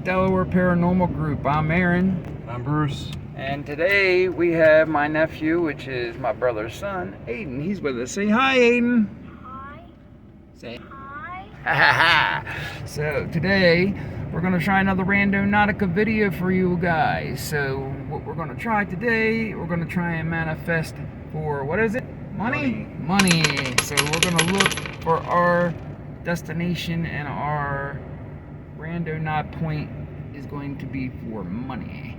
Delaware Paranormal Group. I'm Aaron. I'm Bruce. And today we have my nephew, which is my brother's son, Aiden. He's with us. Say hi, Aiden. Hi. Say Hi. So today we're going to try another Randonautica video for you guys. So what we're going to try today, we're going to try and manifest for, what is it? Money. So we're going to look for our destination, and our Randonaut point is going to be for money.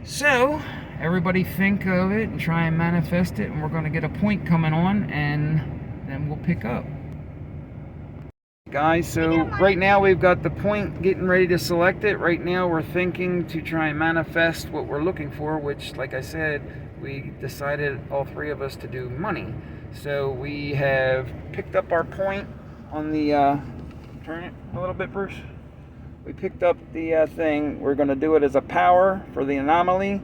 So everybody think of it and try and manifest it, and we're going to get a point coming on, and then we'll pick up. Guys, so right now we've got the point, getting ready to select it. Right now we're thinking to try and manifest what we're looking for, which, like I said, we decided, all three of us, to do money. So we have picked up our point on the turn it a little bit, Bruce. We picked up the thing. We're going to do it as a power for the anomaly,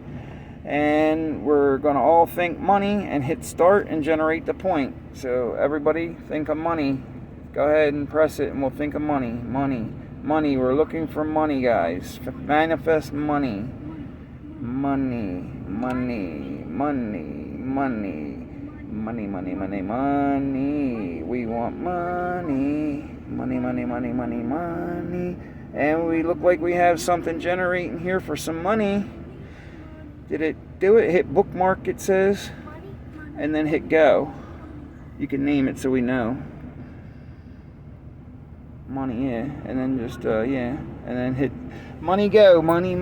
and we're going to all think money and hit start and generate the point. So everybody think of money. Go ahead and press it, and we'll think of money. Money. We're looking for money, guys. Manifest money. Money. We want money. Money. And we look like we have something generating here for some money. Did it do it? Hit bookmark, it says. And then hit go. You can name it so we know. Money, yeah. And then just, yeah. And then hit money, go. Money.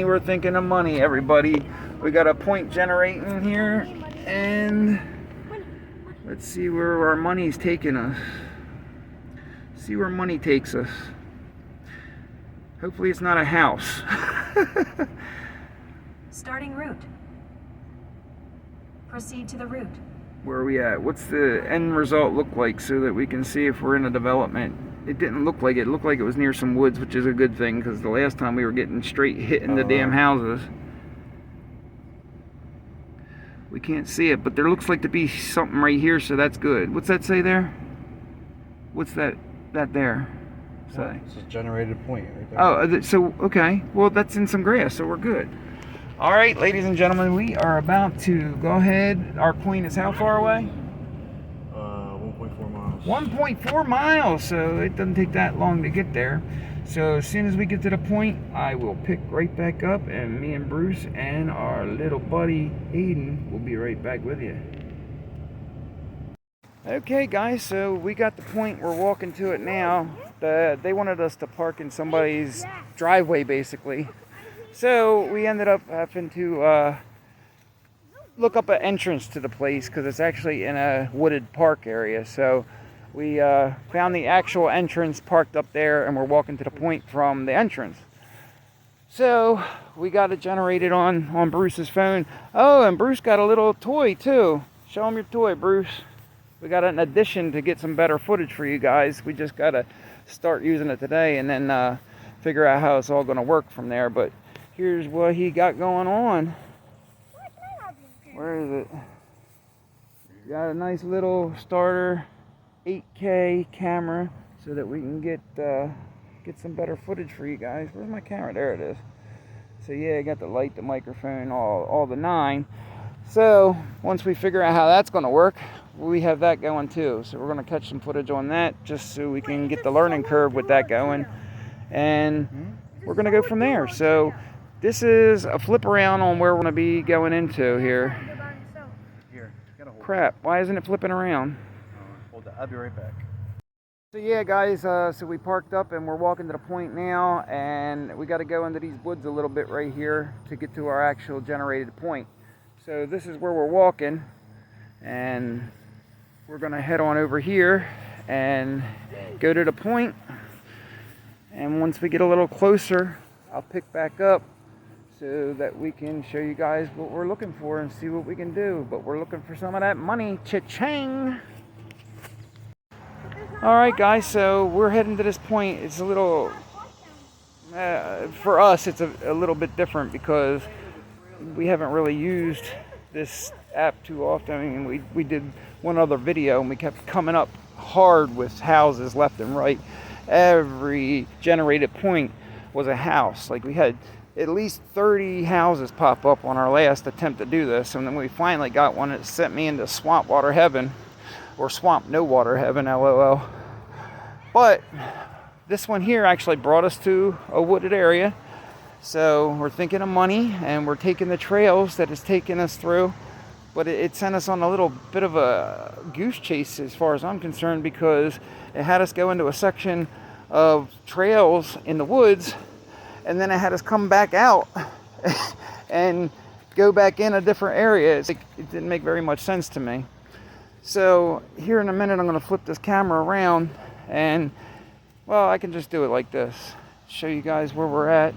We're thinking of money, everybody. We got a point generating here. And let's see where our money's taking us. See where money takes us. Hopefully it's not a house. Starting route. Proceed to the route. Where are we at? What's the end result look like, so that we can see if we're in a development? It didn't look like it. It looked like it was near some woods, which is a good thing, because the last time we were getting straight hit in the damn houses. We can't see it, but there looks like to be something right here, so that's good. What's that say there? What's that there say? It's a generated point right there. Oh, so, okay. Well, that's in some grass, so we're good. All right, ladies and gentlemen, we are about to go ahead. Our point is how far away? 1.4 miles. 1.4 miles, so it doesn't take that long to get there. So as soon as we get to the point, I will pick right back up, and me and Bruce and our little buddy Aiden will be right back with you. Okay, guys, so we got the point. We're walking to it now. They wanted us to park in somebody's driveway, basically. So we ended up having to look up an entrance to the place, because it's actually in a wooded park area. So we found the actual entrance parked up there, and we're walking to the point from the entrance. So we got it generated on Bruce's phone. Oh, and Bruce got a little toy too. Show him your toy, Bruce. We got an addition to get some better footage for you guys. We just got to start using it today, and then figure out how it's all going to work from there. But here's what he got going on. Where is it? Got a nice little starter 8K camera, so that we can get some better footage for you guys. Where's my camera? There it is. So yeah, I got the light, the microphone, all the nine. So once we figure out how that's going to work, we have that going too. So we're going to catch some footage on that, just so we can get the learning curve with that going, and we're going to go from there. So this is a flip around on where we're going to be going into here. Crap, why isn't it flipping around? Hold that. I'll be right back. So yeah, guys, so we parked up and we're walking to the point now, and we got to go into these woods a little bit right here to get to our actual generated point. So this is where we're walking, and we're going to head on over here and go to the point. And once we get a little closer, I'll pick back up, so that we can show you guys what we're looking for and see what we can do. But we're looking for some of that money. Cha-ching! Alright, guys, so we're heading to this point. It's a little, for us, it's a little bit different, because we haven't really used this app too often. I mean, we did one other video, and we kept coming up hard with houses left and right. Every generated point was a house. Like, we had at least 30 houses pop up on our last attempt to do this, and then we finally got one that sent me into swamp water heaven, or swamp no water heaven, LOL. But this one here actually brought us to a wooded area, so we're thinking of money, and we're taking the trails that it's taken us through. But it sent us on a little bit of a goose chase as far as I'm concerned, because it had us go into a section of trails in the woods, and then it had us come back out and go back in a different area. It didn't make very much sense to me. So here in a minute, I'm going to flip this camera around, and, well, I can just do it like this. Show you guys where we're at.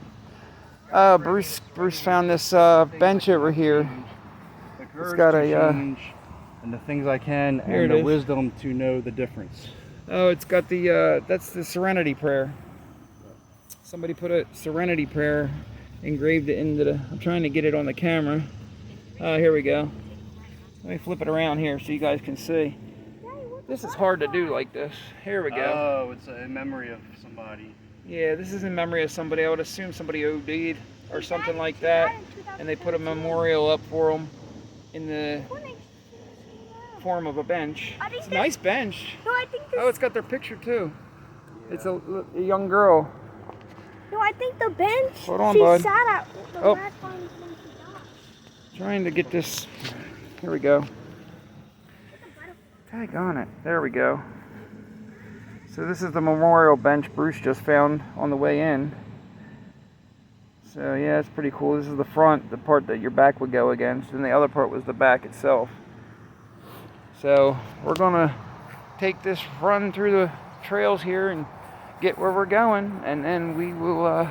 Bruce found this bench over here. It's got a change, and the things I can, and the wisdom to know the difference. Oh, it's got the that's the Serenity Prayer. Somebody put a Serenity Prayer, engraved it into the, I'm trying to get it on the camera. Here we go. Let me flip it around here so you guys can see. This is hard to do like this. Here we go. Oh, it's in memory of somebody. Yeah, this is in memory of somebody. I would assume somebody OD'd or something like that, and they put a memorial up for them in the form of a bench. It's a nice bench. No, I think Oh, it's got their picture too. It's a young girl. No, I think the bench. Hold on, she bud. sat at the Oh. last one when she died. Trying to get this. Here we go. Tag on it. There we go. So this is the memorial bench Bruce just found on the way in. So yeah, it's pretty cool. This is the front, the part that your back would go against, and the other part was the back itself. So we're gonna take this run through the trails here and get where we're going, and then we will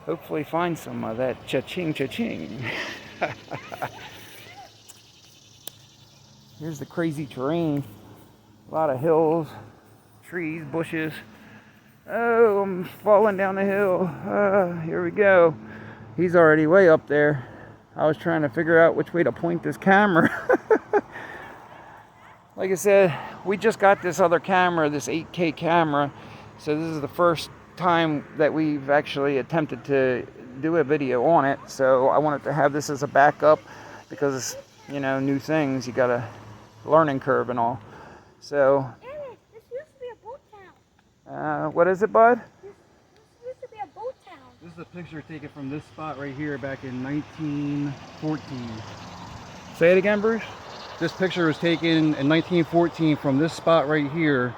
hopefully find some of that cha-ching cha-ching. Here's the crazy terrain. A lot of hills, trees, bushes. Oh, I'm falling down the hill. Here we go. He's already way up there. I was trying to figure out which way to point this camera. Like I said, we just got this other camera, this 8K camera. So this is the first time that we've actually attempted to do a video on it. So I wanted to have this as a backup because, you know, new things, you got a learning curve and all. So, Emmett, this used to be a boat town. what is it, bud? This used to be a boat town. This is a picture taken from this spot right here back in 1914. Say it again, Bruce. This picture was taken in 1914 from this spot right here.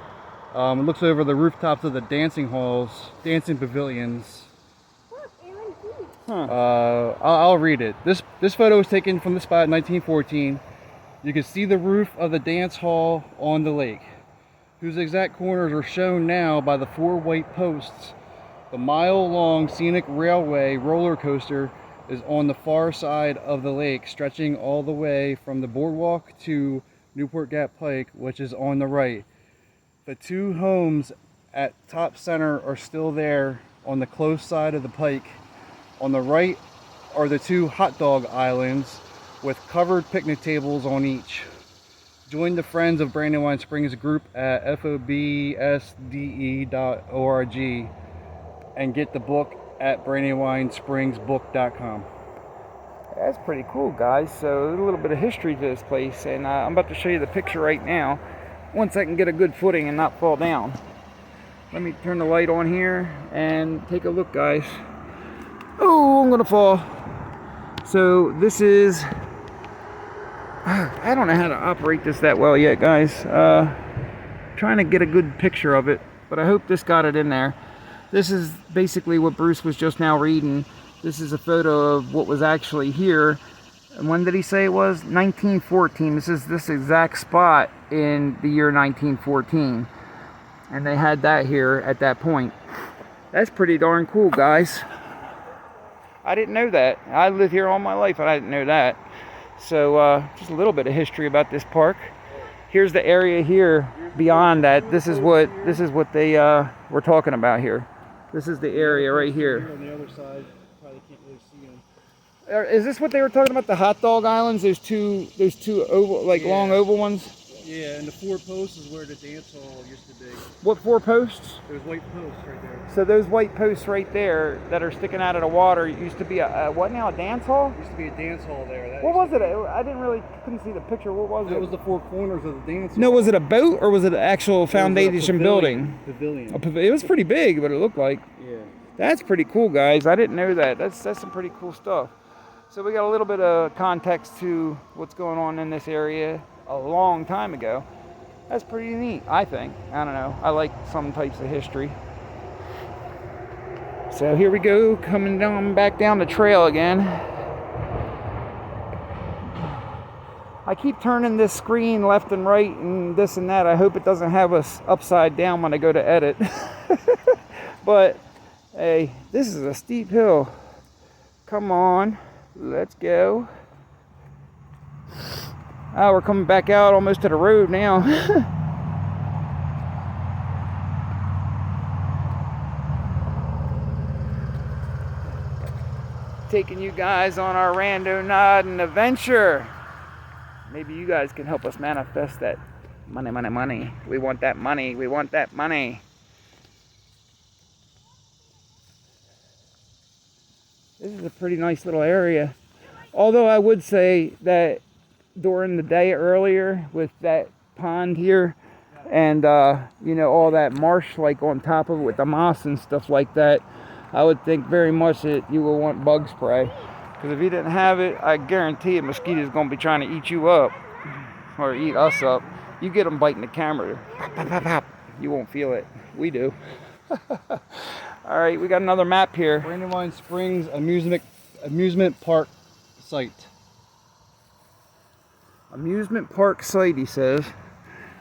It looks over the rooftops of the dancing halls, dancing pavilions. Look, Aaron Keith. Huh. I'll read it. This photo was taken from this spot in 1914. You can see the roof of the dance hall on the lake, whose exact corners are shown now by the 4 white posts. The mile-long scenic railway roller coaster is on the far side of the lake, stretching all the way from the boardwalk to Newport Gap Pike, which is on the right. The 2 homes at top center are still there on the close side of the pike. On the right are the 2 hot dog islands with covered picnic tables on each. Join the Friends of Brandywine Springs group at fobsde.org and get the book at brandywinespringsbook.com. That's pretty cool, guys. So a little bit of history to this place, and I'm about to show you the picture right now once I can get a good footing and not fall down. Let me turn the light on here and take a look, guys. Oh, I'm gonna fall. So this is, I don't know how to operate this that well yet, guys. Trying to get a good picture of it, but I hope this got it in there. This is basically what Bruce was just now reading. This is a photo of what was actually here. And when did he say it was? 1914. This is this exact spot in the year 1914. And they had that here at that point. That's pretty darn cool, guys. I didn't know that. I lived here all my life and I didn't know that. So just a little bit of history about this park. Here's the area here beyond that. This is what they were talking about here. This is the area right here. On the other side, probably can't really see them. Is this what they were talking about? The hot dog islands? Those two oval, like long oval ones? Yeah, and the 4 posts is where the dance hall used to be. What 4 posts? There's white posts right there. So those white posts right there that are sticking out of the water used to be a what now? A dance hall? Used to be a dance hall there. That What used was to it? I didn't really couldn't see the picture. What was That it? was the 4 corners of the dance hall. No, was it a boat or was it an actual It was a foundation building? Pavilion. It was pretty big, but it looked like. Yeah. That's pretty cool, guys. I didn't know that. That's some pretty cool stuff. So we got a little bit of context to what's going on in this area a long time ago. That's pretty neat, I think. I don't know. I like some types of history. So here we go, coming down back down the trail again. I keep turning this screen left and right and this and that. I hope it doesn't have us upside down when I go to edit. But hey, this is a steep hill. Come on, let's go. Oh, we're coming back out almost to the road now. Taking you guys on our Randonautica adventure. Maybe you guys can help us manifest that money, money, money. We want that money. We want that money. This is a pretty nice little area. Although I would say that during the day earlier with that pond here and you know, all that marsh like on top of it with the moss and stuff like that, I would think very much that you will want bug spray, because if you didn't have it, I guarantee a mosquito's gonna be trying to eat you up or eat us up. You get them biting the camera, pop, pop, pop, pop. You won't feel it. We do. All right, we got another map here. Brandywine Springs amusement park site. Amusement park site, he says.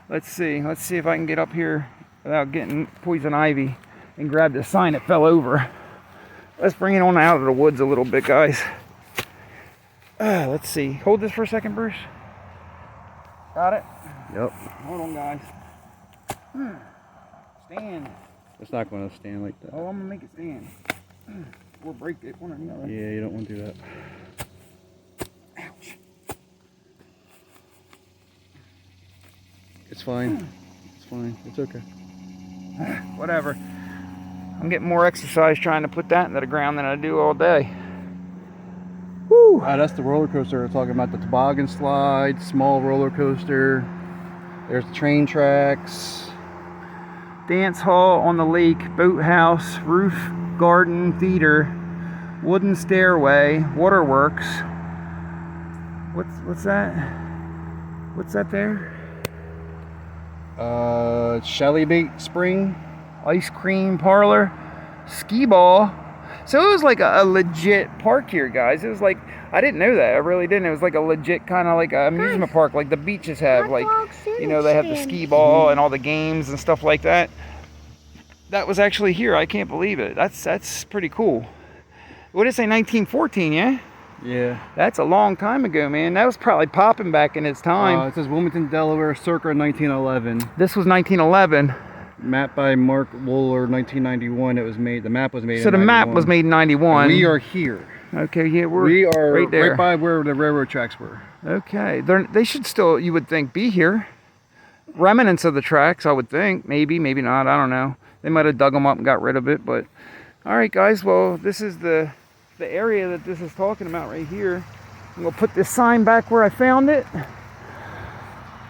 Let's see if I can get up here without getting poison ivy and grab the sign that fell over. Let's bring it on out of the woods a little bit, guys. Let's see. Hold this for a second, Bruce. Got it? Yep. Hold on, guys. Stand. It's not going to stand like that. Oh, I'm going to make it stand. Or break it, one or the other. Yeah, you don't want to do that. Ouch. It's fine. It's fine. It's okay. Whatever. I'm getting more exercise trying to put that into the ground than I do all day. Woo! That's the roller coaster. We're talking about the toboggan slide, small roller coaster. There's the train tracks. Dance hall on the lake, boathouse, roof, garden, theater, wooden stairway, waterworks. What's that? What's that there? Shelly Bait Spring. Ice cream parlor, skee ball. So it was like a legit park here, guys. It was like, I didn't know that. I really didn't. It was like a legit kind of like an amusement park, like the beaches have. Like, you know, they have the skee ball and all the games and stuff like that. That was actually here. I can't believe it. That's pretty cool. What did it say, 1914, yeah? Yeah. That's a long time ago, man. That was probably popping back in its time. It says Wilmington, Delaware, circa 1911. This was 1911. Map by Mark Wooler, 1991. It was made. The map was made. So in the 91. map was made in 91. And we are here. Okay, yeah, We are right there. right by where the railroad tracks were. Okay, they should still, you would think, be here. Remnants of the tracks, I would think. Maybe, maybe not. I don't know. They might have dug them up and got rid of it. But all right, guys. Well, this is the area that this is talking about right here. I'm gonna put this sign back where I found it,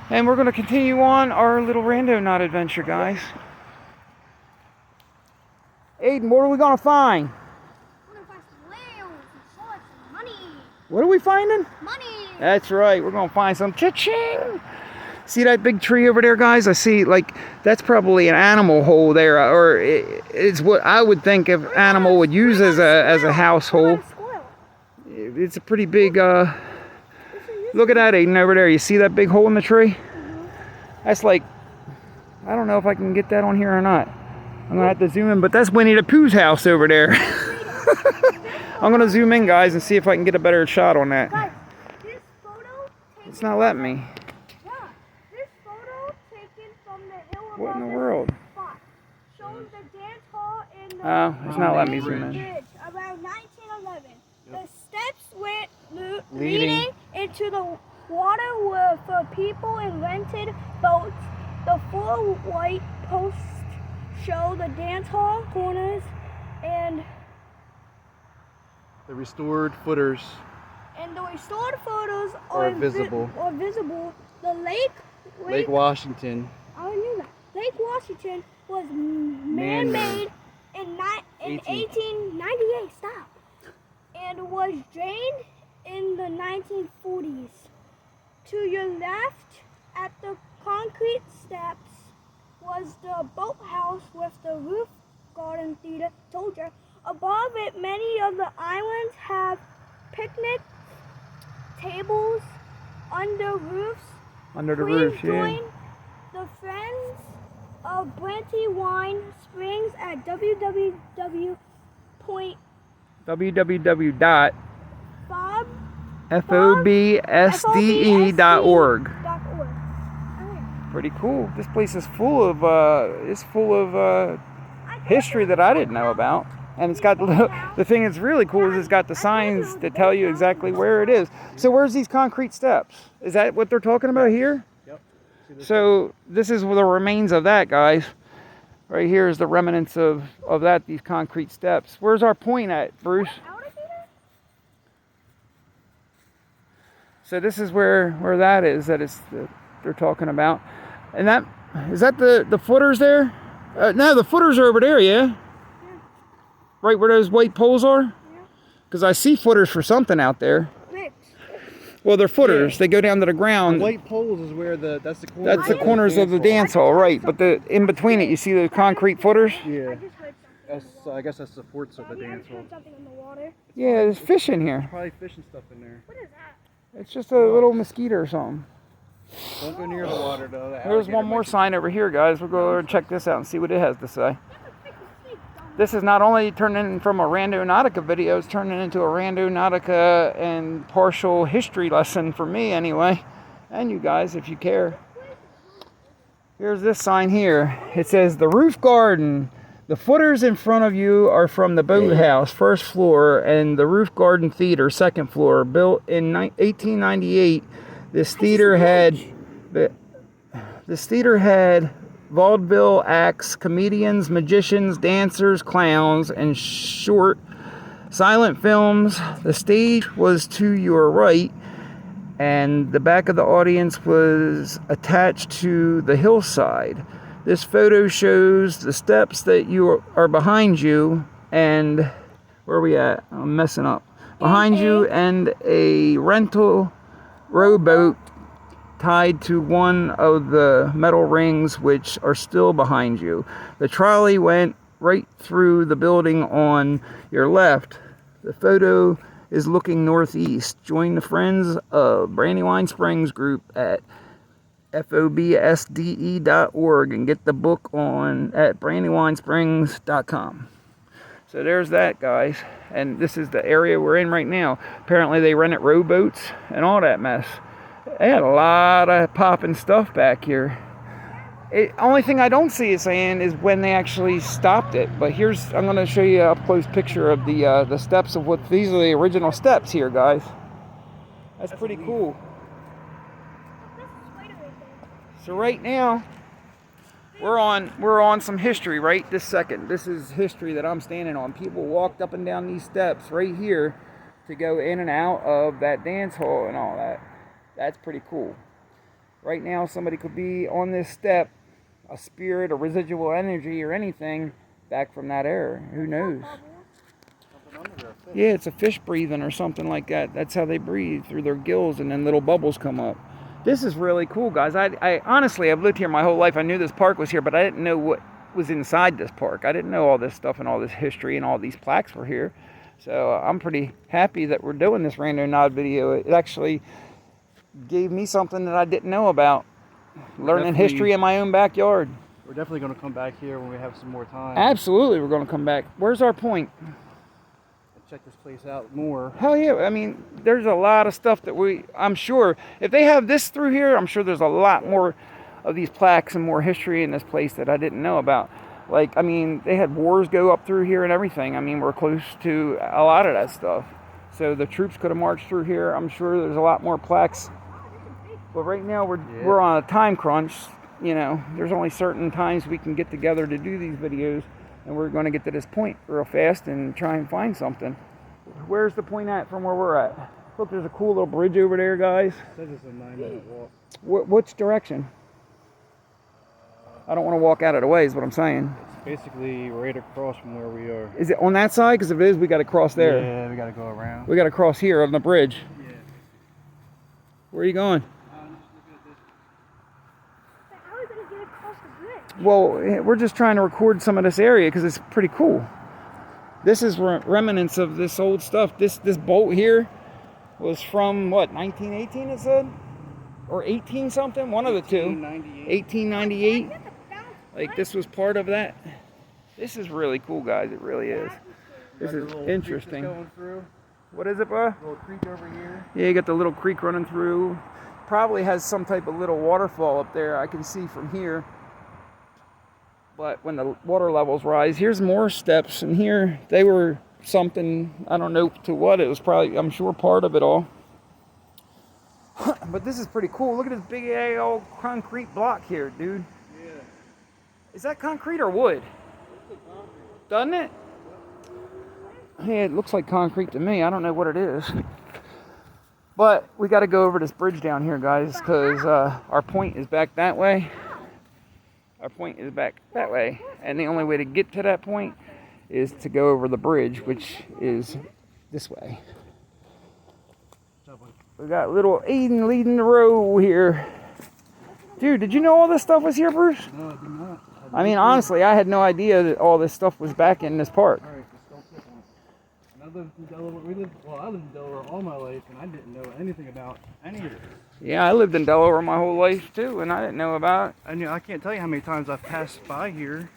and we're gonna continue on our little Randonautica adventure, guys. Aiden, what are we gonna find? We're gonna find some whales, some sharks, and money. What are we finding? Money. That's right. We're gonna find some cha-ching. See that big tree over there, guys? I see, like, that's probably an animal hole there, or it's what I would think an animal would use as a household. It's a pretty big, look at that, Aiden, over there. You see that big hole in the tree? That's like, I don't know if I can get that on here or not. I'm gonna have to zoom in, but that's Winnie the Pooh's house over there. I'm gonna zoom in, guys, and see if I can get a better shot on that. Guys, this photo It's not letting me. Yeah, this photo taken from the hill What in the above world? spot shows the dance hall in the Oh, it's not letting me zoom bridge in. around 1911. The steps went Leading leading into the water were for people in rented boats. The 4 white posts show the dance hall corners and The restored footers the restored photos are visible. The Lake Washington. I knew that. Lake Washington was man-made in 1898. Stop. And was drained in the 1940s. To your left, at the concrete steps, was the boathouse with the roof garden theater. Told you. Above it, many of the islands have picnic tables under roofs. Under the Please roof, yeah. join the Friends of Brantywine Springs at www.fobsde.org. Pretty cool. This place is full of history that I didn't know about. And it's got the thing that's really cool is it's got the signs that tell you exactly where it is. So where's these concrete steps? Is that what they're talking about here? Yep. So this is the remains of that, guys. Right here is the remnants of that, these concrete steps. Where's our point at, Bruce? So this is where that is, they're talking about. And that, is that the footers there? No, the footers are over there, yeah? Right where those white poles are? Because I see footers for something out there. Well, they're footers. Yeah. They go down to the ground. The white poles is where that's the corners. That's the corners of the dance hall, right? But in between it, you see the concrete footers. Yeah. I guess that supports of the dance hall. Yeah, there's fish in here. There's probably fish and stuff in there. What is that? It's just a little mosquito or something. Don't go near the water though. There's one more sign over here, guys. We'll go over and check this out and see what it has to say. This is not only turning from a Randonautica video, it's turning into a Randonautica and partial history lesson for me anyway. And you guys, if you care. Here's this sign here. It says, the roof garden. The footers in front of you are from the boathouse, first floor, and the roof garden theater, second floor. Built in 1898, this theater had vaudeville acts, comedians, magicians, dancers, clowns, and short silent films. The stage was to your right, and the back of the audience was attached to the hillside. This photo shows the steps that are behind you, and where are we at? I'm messing up. Behind you, and a rental rowboat tied to one of the metal rings which are still behind you. The trolley went right through the building on your left. The photo is looking northeast. Join the Friends of Brandywine Springs group at fobsde.org and get the book at brandywinesprings.com. So there's that, guys. And this is the area we're in right now. Apparently they rented rowboats and all that mess. They had a lot of popping stuff back here. Only thing I don't see it saying is when they actually stopped it. But I'm going to show you a up close picture of the steps of these are the original steps here, guys. That's pretty cool. So right now, we're on some history right this second. This is history that I'm standing on. People walked up and down these steps right here to go in and out of that dance hall and all that. That's pretty cool. Right now, somebody could be on this step, a spirit, a residual energy, or anything back from that era. Who knows? Yeah, it's a fish breathing or something like that. That's how they breathe, through their gills, and then little bubbles come up. This is really cool, guys. I honestly, I've lived here my whole life. I knew this park was here, but I didn't know what was inside this park. I didn't know all this stuff and all this history and all these plaques were here. So I'm pretty happy that we're doing this Randonautica video. It actually gave me something that I didn't know about. Learning history in my own backyard. We're definitely going to come back here when we have some more time. Absolutely, we're going to come back. Where's our point? Check this place out more. Hell yeah. I mean, there's a lot of stuff that I'm sure, if they have this through here, I'm sure there's a lot more of these plaques and more history in this place that I didn't know about. Like, I mean, they had wars go up through here and everything. I mean, we're close to a lot of that stuff. So the troops could have marched through here. I'm sure there's a lot more plaques But right now we're on a time crunch. You know, there's only certain times we can get together to do these videos, and we're going to get to this point real fast and try and find something. Where's the point at from where we're at? Look, there's a cool little bridge over there, guys. It says it's a 9-minute walk. Which direction? I don't want to walk out of the way is what I'm saying. It's basically right across from where we are. Is it on that side? Because if it is, we got to cross there. Yeah, we got to go around. We got to cross here on the bridge. Yeah. Where are you going? How are we going to get across the bridge? Well, we're just trying to record some of this area because it's pretty cool. This is remnants of this old stuff. This boat here was from, what, 1918 it said? Or 18 something? One of the two. 1898. Like, this was part of that. This is really cool, guys. It really is. This is interesting. What is it, bro? Little creek over here. Yeah, you got the little creek running through. Probably has some type of little waterfall up there I can see from here. But when the water levels rise, here's more steps. And here, they were something, I don't know to what. It was probably, I'm sure, part of it all. But this is pretty cool. Look at this big old concrete block here, dude. Yeah. Is that concrete or wood? Doesn't it? Yeah, it looks like concrete to me. I don't know what it is. But we got to go over this bridge down here, guys, because our point is back that way. Our point is back that way. And the only way to get to that point is to go over the bridge, which is this way. We got little Aiden leading the road here. Dude, did you know all this stuff was here, Bruce? No, I did not. I mean, honestly, I had no idea that all this stuff was back in this park. All right, just don't tip on it. I lived in Delaware. I lived in Delaware all my life, and I didn't know anything about any of it. Yeah, I lived in Delaware my whole life, too, and I didn't know about it. I can't tell you how many times I've passed by here.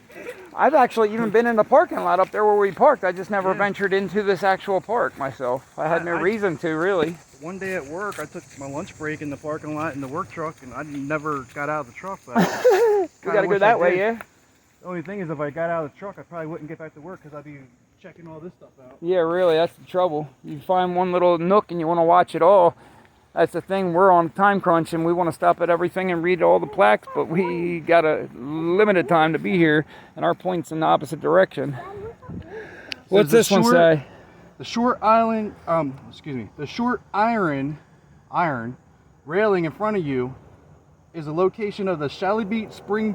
I've actually even been in the parking lot up there where we parked. I just never ventured into this actual park myself. I had no reason to, really. One day at work, I took my lunch break in the parking lot in the work truck, and I never got out of the truck. But We got to go that way, yeah? The only thing is, if I got out of the truck, I probably wouldn't get back to work because I'd be checking all this stuff out. Yeah, really, that's the trouble. You find one little nook and you want to watch it all. That's the thing, we're on time crunch and we want to stop at everything and read all the plaques, but we got a limited time to be here, and our point's in the opposite direction. What's this one say? The short island, the short iron railing in front of you is the location of the Shalibeat Spring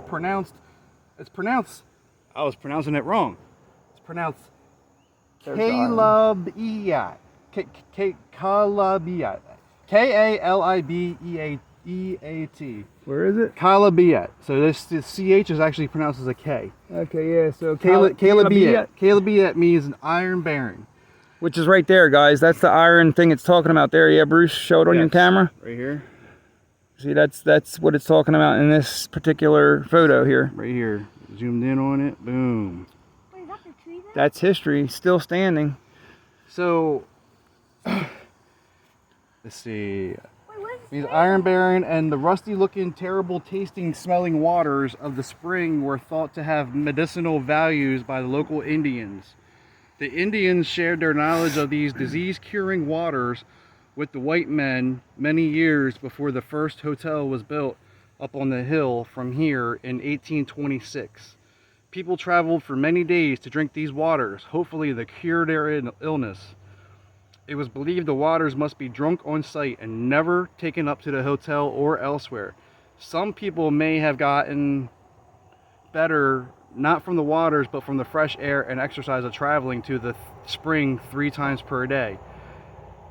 I was pronouncing it wrong. It's pronounced Kalabiat. Kalabiat. K-A-L-I-B-E-A-T. Where is it? Kalabiat. So this CH is actually pronounced as a K. Okay, yeah, so Kalabiat. Kalabiat means an iron bearing. Which is right there, guys. That's the iron thing it's talking about there. Yeah, Bruce, show it on your camera. Right here. See, that's what it's talking about in this particular photo here. Right here. Zoomed in on it. Boom. Wait, is that the tree there? That's history, still standing. So, let's see. Wait, what is These iron bearing and the rusty looking, terrible tasting, smelling waters of the spring were thought to have medicinal values by the local Indians. The Indians shared their knowledge of these disease-curing waters with the white men many years before the first hotel was built up on the hill from here in 1826. People traveled for many days to drink these waters, hopefully to cure their illness. It was believed the waters must be drunk on site and never taken up to the hotel or elsewhere. Some people may have gotten better not from the waters, but from the fresh air and exercise of traveling to the spring 3 times per day.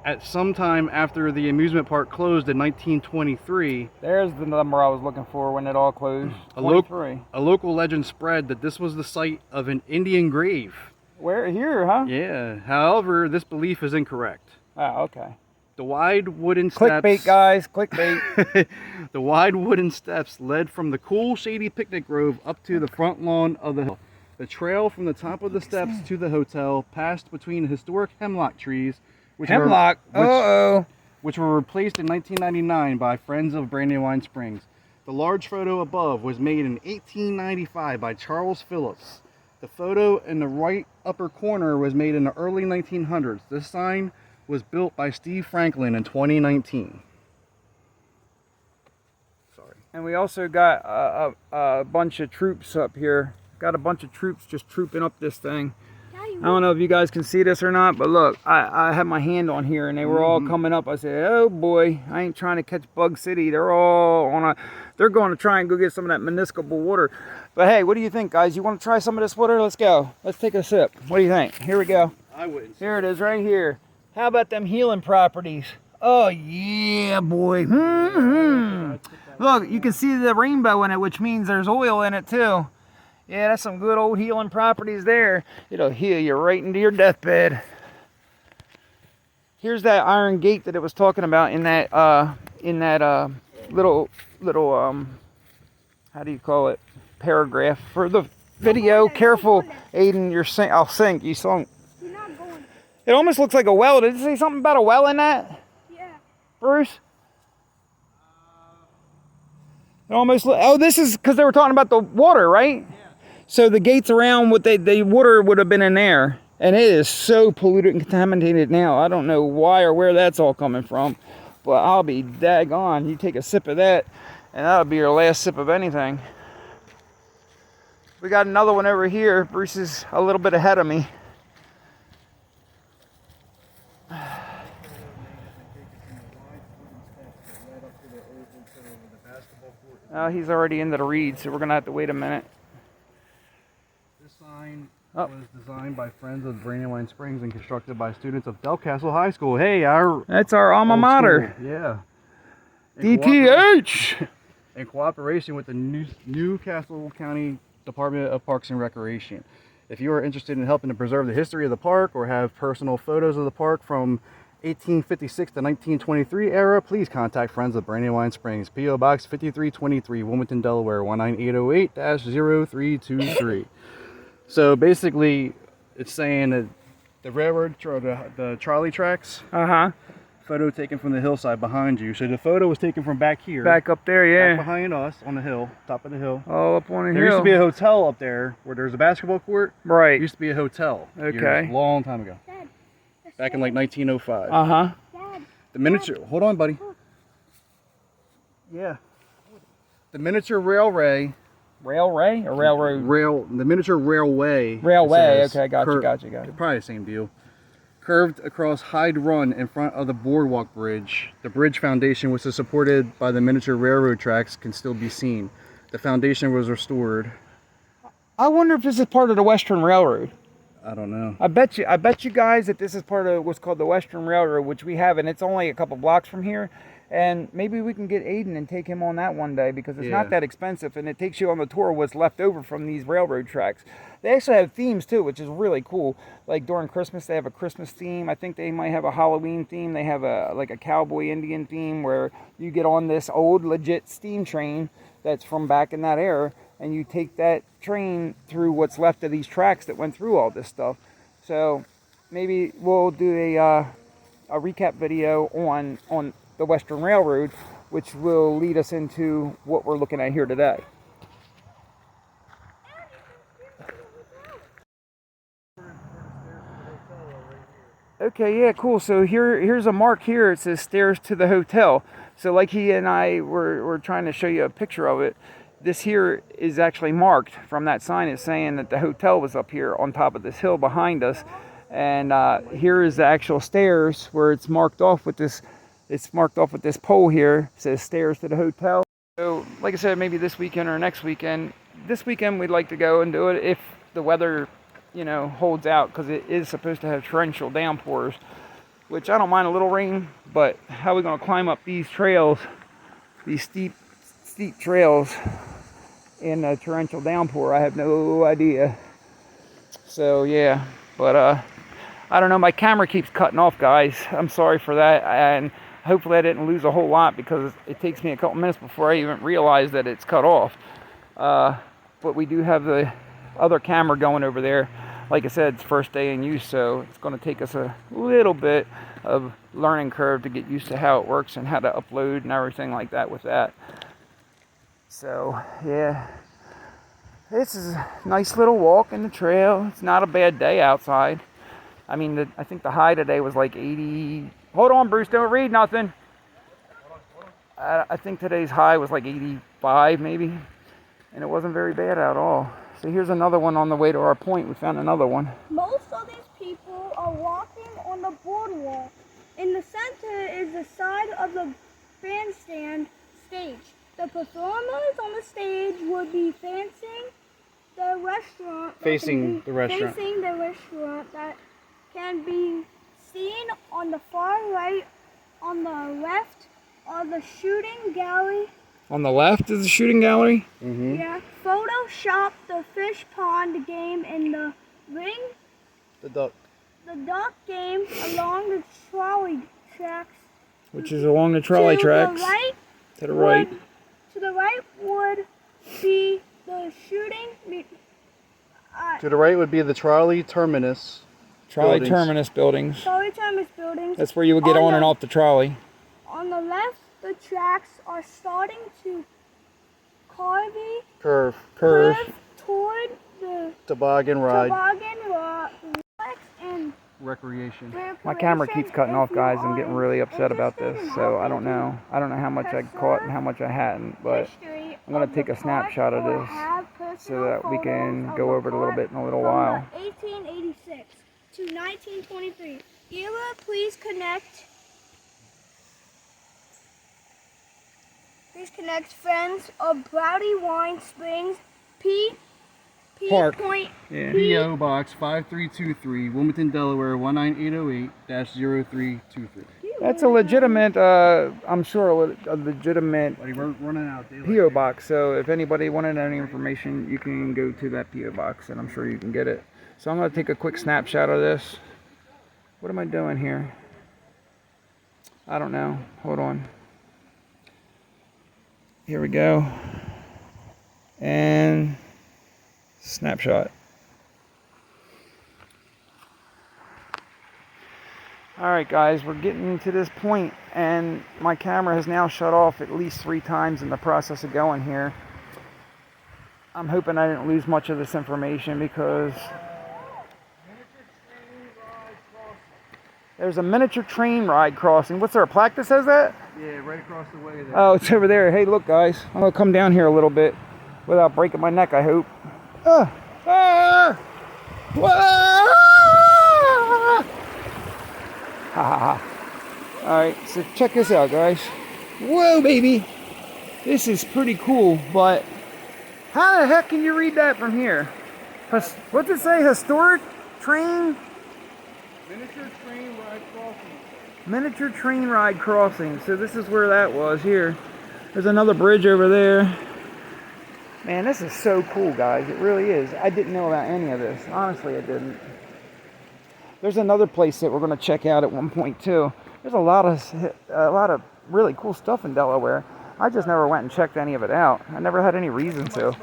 At some time after the amusement park closed in 1923, There's the number I was looking for when it all closed. a 23. local legend spread that this was the site of an Indian grave. Where? Here, huh? Yeah. However, this belief is incorrect. Oh, okay. The wide wooden steps. Clickbait, guys. Clickbait. The wide wooden steps led from the cool, shady picnic grove up to the front lawn of the hill. The trail from the top of the steps to the hotel passed between historic hemlock trees, which were replaced in 1999 by Friends of Brandywine Springs. The large photo above was made in 1895 by Charles Phillips. The photo in the right upper corner was made in the early 1900s. This sign was built by Steve Franklin in 2019. And we also got a bunch of troops up here. Got a bunch of troops just trooping up this thing. I don't know if you guys can see this or not, but look, I have my hand on here and they were all coming up. I said, oh boy, I ain't trying to catch Bug City. They're all on they're going to try and go get some of that municipal water. But hey, what do you think, guys? You want to try some of this water? Let's go. Let's take a sip. What do you think? Here we go. I wouldn't. Here it is right here. How about them healing properties? Oh yeah, boy. Look, you can see the rainbow in it, which means there's oil in it too. Yeah, that's some good old healing properties there. It'll heal you right into your deathbed. Here's that iron gate that it was talking about in that little how do you call it, paragraph for the video. Careful, Aiden, I'll sink. You sunk. You're not going. It almost looks like a well. Did it say something about a well in that? Yeah. Bruce? It almost oh, this is because they were talking about the water, right? Yeah. So the gates around, the water would have been in there. And it is so polluted and contaminated now. I don't know why or where that's all coming from. But I'll be daggone. You take a sip of that, and that'll be your last sip of anything. We got another one over here. Bruce is a little bit ahead of me. He's already into the reeds, so we're going to have to wait a minute. This sign was designed by friends of Brandywine Springs and constructed by students of Del Castle High School. Hey, that's our alma mater. School. Yeah. DTH! In cooperation with the Newcastle County Department of Parks and Recreation. If you are interested in helping to preserve the history of the park or have personal photos of the park from 1856 to 1923 era, please contact Friends of Brandywine Springs, P.O. Box 5323, Wilmington, Delaware 19808-0323. So basically, it's saying that the railroad, the trolley tracks, photo taken from the hillside behind you. So the photo was taken from back here. Back up there, yeah. Back behind us on the hill, top of the hill. Oh, up on the hill. There used to be a hotel up there where there's a basketball court. Right. It used to be a hotel. Okay. Years, long time ago. Dad, Back in like 1905. Uh-huh. Dad, The miniature, hold on, buddy. Yeah. The miniature railway. Railway or railroad? The miniature railway. Railway, okay, gotcha. Probably the same deal. Curved across Hyde Run in front of the boardwalk bridge. The bridge foundation, which is supported by the miniature railroad tracks, can still be seen. The foundation was restored. I wonder if this is part of the Western Railroad. I don't know. I bet you guys that this is part of what's called the Western Railroad, which we have, and it's only a couple blocks from here. And maybe we can get Aiden and take him on that one day because it's not that expensive, and it takes you on the tour of what's left over from these railroad tracks. They actually have themes too, which is really cool. Like during Christmas, they have a Christmas theme. I think they might have a Halloween theme. They have a cowboy Indian theme where you get on this old legit steam train that's from back in that era, and you take that train through what's left of these tracks that went through all this stuff. So maybe we'll do a recap video on the Western Railroad, which will lead us into what we're looking at here today. Okay, yeah, cool. So here's a mark here. It says stairs to the hotel. So like he and I were trying to show you a picture of it. This here is actually marked from that sign. It's saying that the hotel was up here on top of this hill behind us. And here is the actual stairs where it's marked off with this. It's marked off with this pole here. It says stairs to the hotel. So like I said, maybe this weekend or next weekend. This weekend we'd like to go and do it if the weather, holds out, because it is supposed to have torrential downpours, which I don't mind a little rain, but how are we going to climb up these trails, these steep trails in a torrential downpour? I have no idea. So yeah, but I don't know, my camera keeps cutting off, guys. I'm sorry for that, and hopefully I didn't lose a whole lot because it takes me a couple minutes before I even realize that it's cut off. But we do have the other camera going over there. Like I said, it's first day in use, so it's going to take us a little bit of learning curve to get used to how it works and how to upload and everything like that with that. So yeah, this is a nice little walk in the trail. It's not a bad day outside. I mean, I think the high today was like 80. Hold on, Bruce, don't read nothing. I think today's high was like 85 maybe, and it wasn't very bad at all. So here's another one on the way to our point. We found another one. Most of these people are walking on the boardwalk. In the center is the side of the bandstand stage. The performers on the stage would be facing the restaurant. Facing the restaurant. Facing the restaurant that can be seen on the far right. On the left are the shooting gallery. On the left is the shooting gallery. Mm-hmm. Yeah. Photoshop the fish pond game in the ring. The duck. The duck game along the trolley tracks. Which is along the trolley tracks. To the right. To the right would be the shooting. To the right would be the trolley terminus. Trolley terminus buildings. Trolley terminus buildings. That's where you would get on and off the trolley. On the left, the tracks are starting to curve toward the toboggan ride. And Recreation. My camera keeps cutting off, guys. I'm getting really upset about this, so I don't know how much I caught and how much I hadn't, but I'm going to take a snapshot of this so that we can go over it a little bit in a little while. 1886 to 1923. Era, please connect. Please connect friends of Browdy Wine Springs, Park. Point. Yeah. P.O. Box 5323, Wilmington, Delaware 19808-0323. That's a legitimate, I'm sure a legitimate Buddy, we're running out. P.O. box, so if anybody wanted any information, you can go to that P.O. box, and I'm sure you can get it. So I'm going to take a quick snapshot of this. What am I doing here? I don't know. Hold on. Here we go. And snapshot. Alright guys, we're getting to this point and my camera has now shut off at least 3 times in the process of going here. I'm hoping I didn't lose much of this information because there's a miniature train ride crossing. What's there, a plaque that says that? Yeah, right across the way there. Oh, it's over there. Hey, look, guys. I'm going to come down here a little bit without breaking my neck, I hope. Ha ha ha. Alright, so check this out, guys. Whoa, baby. This is pretty cool, but how the heck can you read that from here? What's it say? Historic train? Miniature train ride crossing. Miniature train ride crossing. So this is where that was here. There's another bridge over there. Man, this is so cool, guys. It really is. I didn't know about any of this. Honestly, I didn't. There's another place that we're going to check out at one point too. There's a lot of really cool stuff in Delaware. I just never went and checked any of it out. I never had any reason to.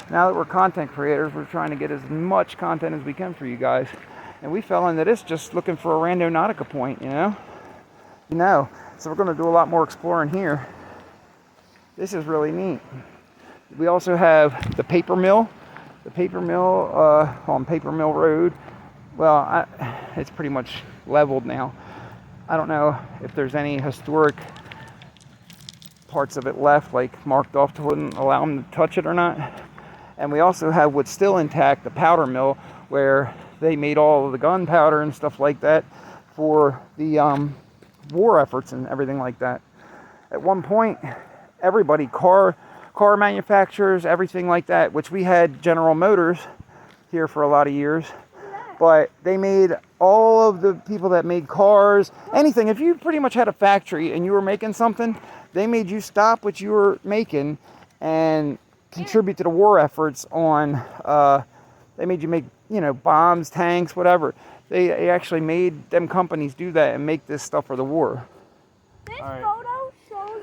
Now that we're content creators, we're trying to get as much content as we can for you guys. And we fell into this just looking for a Randonautica point, you know? So we're going to do a lot more exploring here. This is really neat. We also have the paper mill. The paper mill on Paper Mill Road. Well, it's pretty much leveled now. I don't know if there's any historic parts of it left, like marked off to wouldn't allow them to touch it or not. And we also have what's still intact, the powder mill, where they made all of the gunpowder and stuff like that for the war efforts and everything like that. At one point, everybody, car manufacturers, everything like that, which we had General Motors here for a lot of years, but they made all of the people that made cars, anything. If you pretty much had a factory and you were making something, they made you stop what you were making and contribute to the war efforts on, they made you make, bombs, tanks, whatever. They actually made them companies do that and make this stuff for the war. This photo shows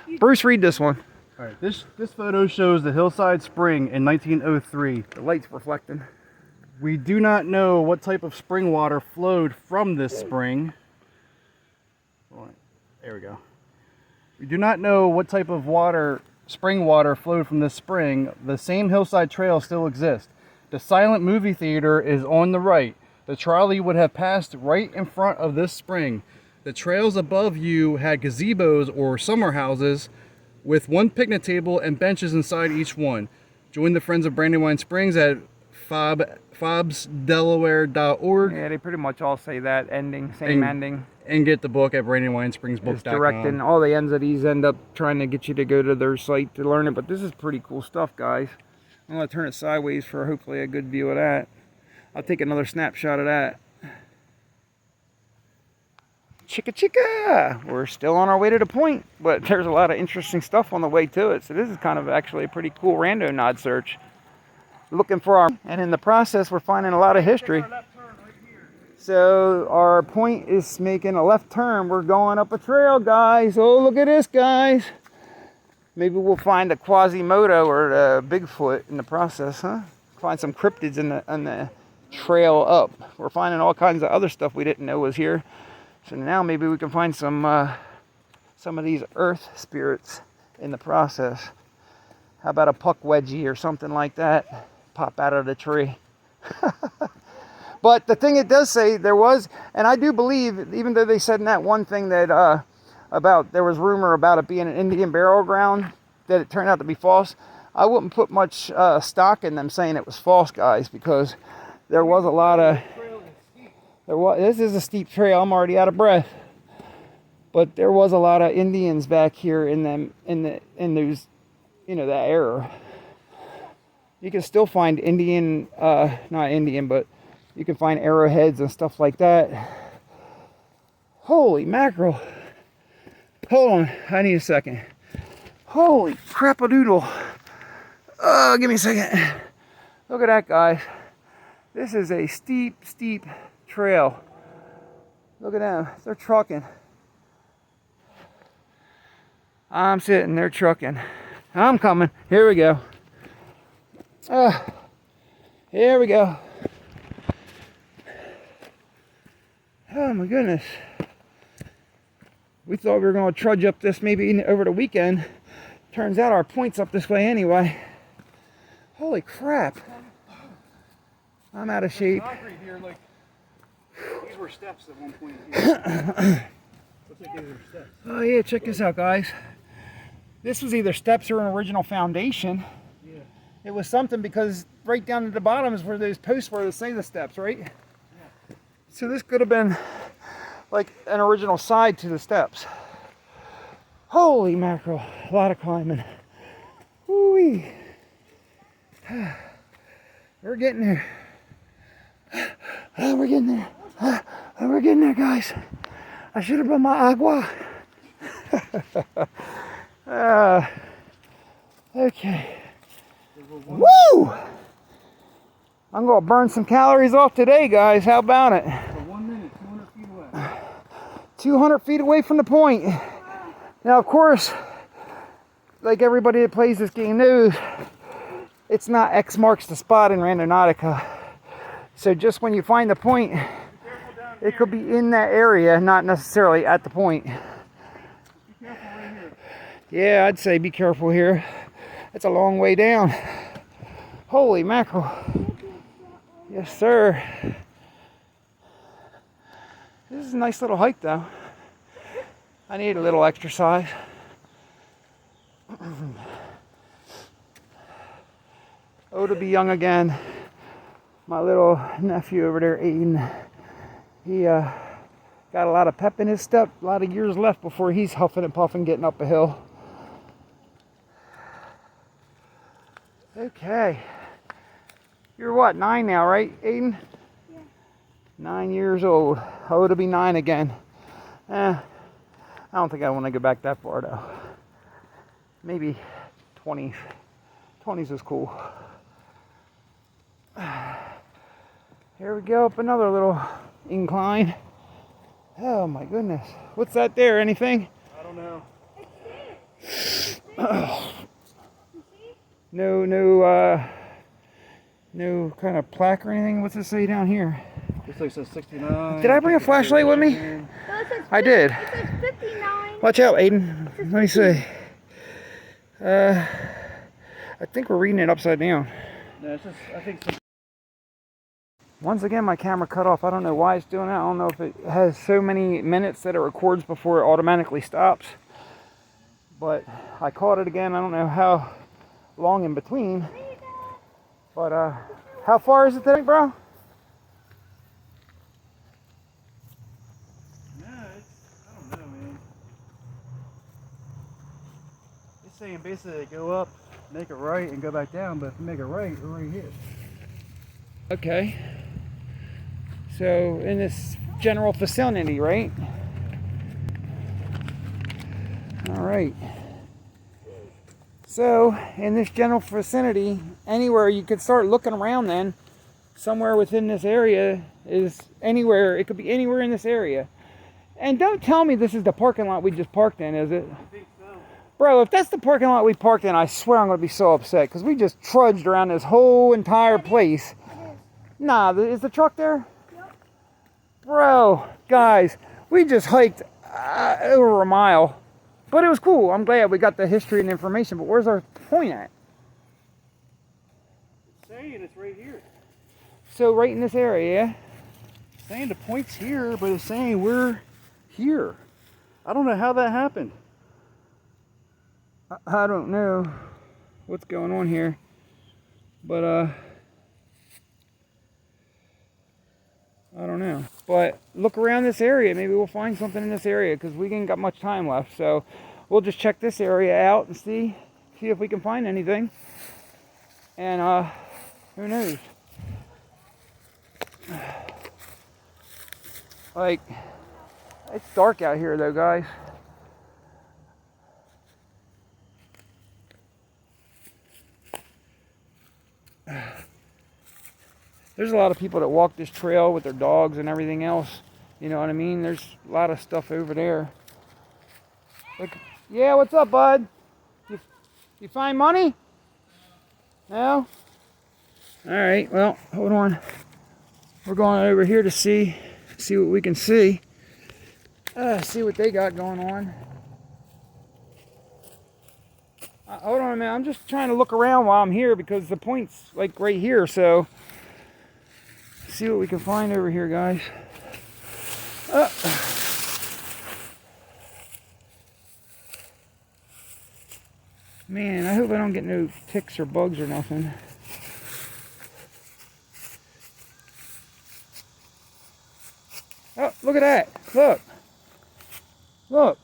the... Bruce, read this one. All right, this photo shows the Hillside Spring in 1903. The light's reflecting. We do not know what type of spring water flowed from this spring. There we go. We do not know what type of spring water flowed from this spring. The same hillside trail still exists. The silent movie theater is on the right. The trolley would have passed right in front of this spring. The trails above you had gazebos or summer houses with one picnic table and benches inside each one. Join the Friends of Brandywine Springs at fobsdelaware.org. Yeah, they pretty much all say that ending, same ending. And get the book at brandywinespringsbook.com. It's directing. All the ends of these end up trying to get you to go to their site to learn it. But this is pretty cool stuff, guys. I'm going to turn it sideways for hopefully a good view of that. I'll take another snapshot of that. Chicka chicka! We're still on our way to the point, but there's a lot of interesting stuff on the way to it. So this is kind of actually a pretty cool rando search. Looking for our, and in the process we're finding a lot of history. So our point is making a left turn. We're going up a trail, guys. Oh, look at this, guys. Maybe we'll find a Quasimodo or a Bigfoot in the process, huh? Find some cryptids in the trail up. We're finding all kinds of other stuff we didn't know was here. So now maybe we can find some of these earth spirits in the process. How about a puck wedgie or something like that? Pop out of the tree. But the thing it does say, there was, and I do believe, even though they said in that one thing that there was rumor about it being an Indian burial ground, that it turned out to be false. I wouldn't put much stock in them saying it was false, guys, because there was a lot of, this is a steep trail. I'm already out of breath. But there was a lot of Indians back here in those, you know, that era. You can still find Indian, not Indian, but you can find arrowheads and stuff like that. Holy mackerel. Hold on, I need a second. Holy crap-a-doodle. Give me a second. Look at that, guys. This is a steep, steep trail. Look at them, they're trucking. I'm sitting there trucking. I'm coming, here we go. Here we go. Oh my goodness. We thought we were going to trudge up this maybe over the weekend. Turns out our point's up this way anyway. Holy crap. I'm out of shape. Here, like, these were steps at one point here. Looks like these are steps. Oh yeah, check this out, guys. This was either steps or an original foundation. Yeah. It was something because right down at the bottom is where those posts were to say the steps, right? Yeah. So this could have been like an original side to the steps. Holy mackerel, a lot of climbing. Woo-wee. We're getting there. We're getting there. We're getting there, guys. I should have brought my agua. Okay. Woo! I'm going to burn some calories off today, guys. How about it? For 1 minute, 200 feet away. 200 feet away from the point. Now, of course, like everybody that plays this game knows, it's not X marks the spot in Randonautica. So just when you find the point, it could be in that area, not necessarily at the point. Be careful right here. Yeah, I'd say be careful here. It's a long way down. Holy mackerel. Yes, sir. This is a nice little hike, though. I need a little exercise. Oh, to be young again. My little nephew over there, Aiden, he got a lot of pep in his step, a lot of years left before he's huffing and puffing getting up a hill. Okay. You're what, 9 now, right, Aiden? Yeah. 9 years old. Oh, to be 9 again. I don't think I want to go back that far, though. Maybe 20s. 20s is cool. Here we go, up another little incline. Oh my goodness. What's that there? Anything? I don't know. No kind of plaque or anything. What's it say down here? This looks like 69. Did I bring a flashlight with me? No, it says I did. It says 59. Watch out, Aiden. Let me see. I think we're reading it upside down. No, it's just, I think some... Once again, my camera cut off. I don't know why it's doing that. I don't know if it has so many minutes that it records before it automatically stops. But I caught it again. I don't know how long in between. But how far is it today, bro? No, I don't know, man. It's saying basically go up, make a right, and go back down. But if you make a right, we're right here. Okay. So in this general vicinity, right? All right. So in this general vicinity, anywhere you could start looking around then, somewhere within this area is anywhere, it could be anywhere in this area. And don't tell me this is the parking lot we just parked in, is it? I think so. Bro, if that's the parking lot we parked in, I swear I'm going to be so upset because we just trudged around this whole entire place. Nah, is the truck there? Yep. Bro, guys, we just hiked over a mile. But it was cool. I'm glad we got the history and information. But where's our point at? It's saying it's right here. So right in this area, yeah? It's saying the point's here, but it's saying we're here. I don't know how that happened. I don't know what's going on here. But, I don't know. But look around this area. Maybe we'll find something in this area because we ain't got much time left. So we'll just check this area out and see if we can find anything. And who knows? Like, it's dark out here though, guys. There's a lot of people that walk this trail with their dogs and everything else. You know what I mean? There's a lot of stuff over there. Like, yeah, what's up, bud? You find money? No? Alright, well, hold on. We're going over here to see what we can see. See what they got going on. Hold on a minute. I'm just trying to look around while I'm here because the point's like right here, so see what we can find over here, guys. Man, I hope I don't get no ticks or bugs or nothing. Oh, look at that. Look. Look.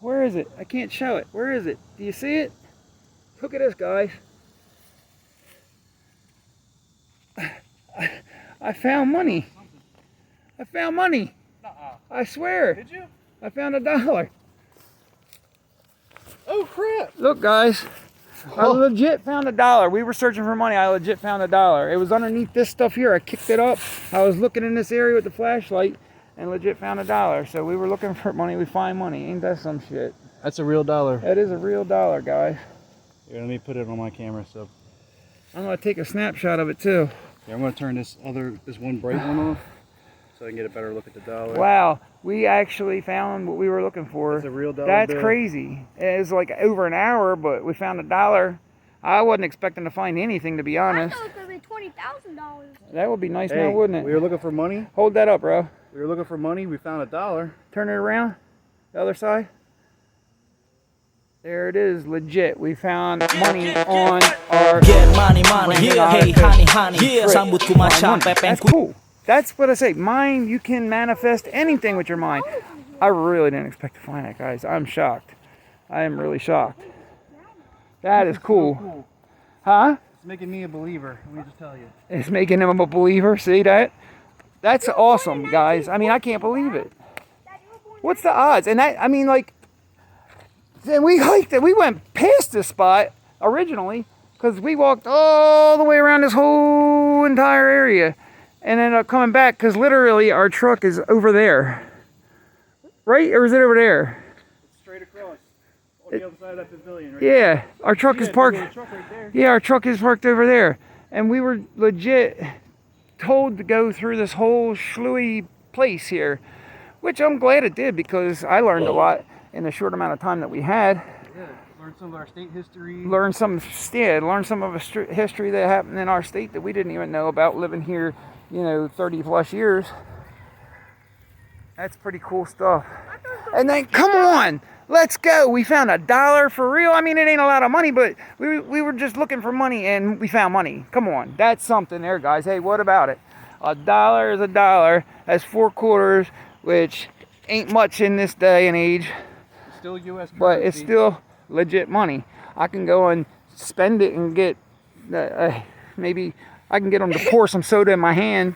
Where is it? I can't show it. Where is it? Do you see it? Look at this, guys. I found money. I found money. I swear. Did you? I found $1. Oh crap! Look, guys. I legit found $1. We were searching for money. I legit found $1. It was underneath this stuff here. I kicked it up. I was looking in this area with the flashlight and legit found $1. So we were looking for money. We find money. Ain't that some shit? That's a real dollar. That is a real $1, guys. Here, let me put it on my camera. So I'm gonna take a snapshot of it too. yeah, I'm gonna turn this one bright one off so I can get a better look at the dollar. Wow, we actually found what we were looking for. That's a real dollar That's bill. crazy. It was like over an hour, but we found $1. I wasn't expecting to find anything, to be I honest. thought it was going to be $20,000. That would be nice Hey, now, wouldn't it? we were looking for money. Hold that up, bro. We were looking for money. We found $1. Turn it around. The other side. There it is, legit. We found money on our Get money, yeah, hey, honey, yeah, Right. sambut ku masyam, That's pepeng ku. cool. That's what I say. Mind, you can manifest anything with your mind. I really didn't expect to find that, guys. I'm shocked. I am really shocked. That is cool. Huh? It's making me a believer. Let me just tell you. It's making him a believer. See that? That's awesome, guys. I mean, I can't believe it. What's the odds? And that, I mean, like, then we hiked it. We went past this spot originally because we walked all the way around this whole entire area and ended up coming back because literally our truck is over there. Right? Or is it over there? It's straight across. On the other side of that pavilion, right? Yeah. Our truck is parked. The truck right there. Yeah, our truck is parked over there. And we were legit told to go through this whole schlooey place here, which I'm glad it did because I learned a lot in the short amount of time that we had. Yeah, Learn some of our state history. Learn some of the history that happened in our state that we didn't even know about living here, 30 plus years. That's pretty cool stuff. And then, come on, let's go. We found $1 for real. I mean, it ain't a lot of money, but we were just looking for money and we found money. Come on, that's something there, guys. Hey, what about it? $1 is $1. That's 4 quarters, which ain't much in this day and age. Still U.S. currency. But it's still legit money. I can go and spend it and get, maybe I can get them to pour some soda in my hand.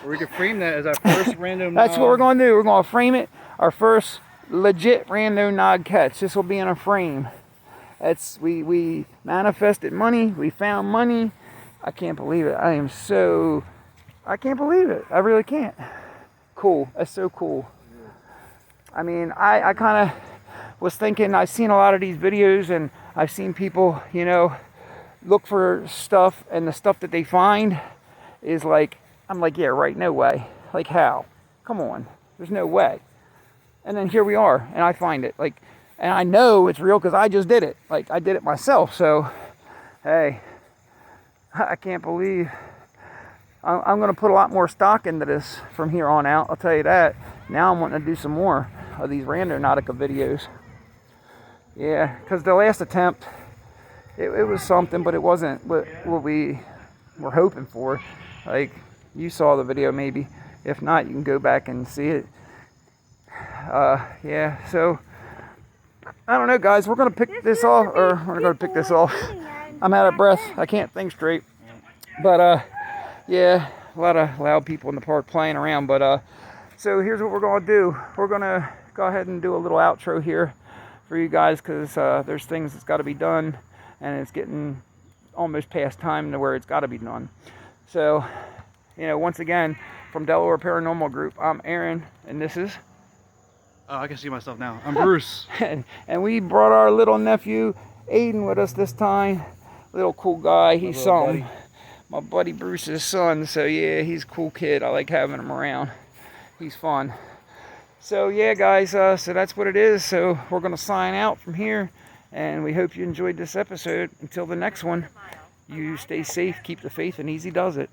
Or we could frame that as our first random. That's what we're going to do. We're going to frame it. Our first legit rando nog catch. This will be in a frame. We manifested money. We found money. I can't believe it. I can't believe it. I really can't. Cool. That's so cool. I mean, I kind of was thinking, I've seen a lot of these videos and I've seen people, look for stuff, and the stuff that they find is like, I'm like, yeah, right, no way. Like, how? Come on. There's no way. And then here we are, and I find it. Like, and I know it's real because I just did it. Like, I did it myself. So, hey, I can't believe. I'm going to put a lot more stock into this from here on out. I'll tell you that. Now I'm wanting to do some more of these Randonautica videos. Yeah, because the last attempt, it was something, but it wasn't what we were hoping for. Like, you saw the video maybe. If not, you can go back and see it. Yeah, so I don't know, guys. We're going to pick this off, or we're going to pick this off. I'm out of breath. I can't think straight. But, yeah, a lot of loud people in the park playing around. But, so here's what we're going to do. We're going to go ahead and do a little outro here for you guys, because there's things that's got to be done, and it's getting almost past time to where it's got to be done. So, once again, from Delaware Paranormal Group, I'm Aaron, and this is... Oh, I can see myself now. I'm Bruce. and we brought our little nephew, Aiden, with us this time. Little cool guy. He's something. My buddy Bruce's son. So, yeah, he's a cool kid. I like having him around. He's fun. So, yeah, guys, so that's what it is. So, we're going to sign out from here, and we hope you enjoyed this episode. Until the next one, you stay safe, keep the faith, and easy does it.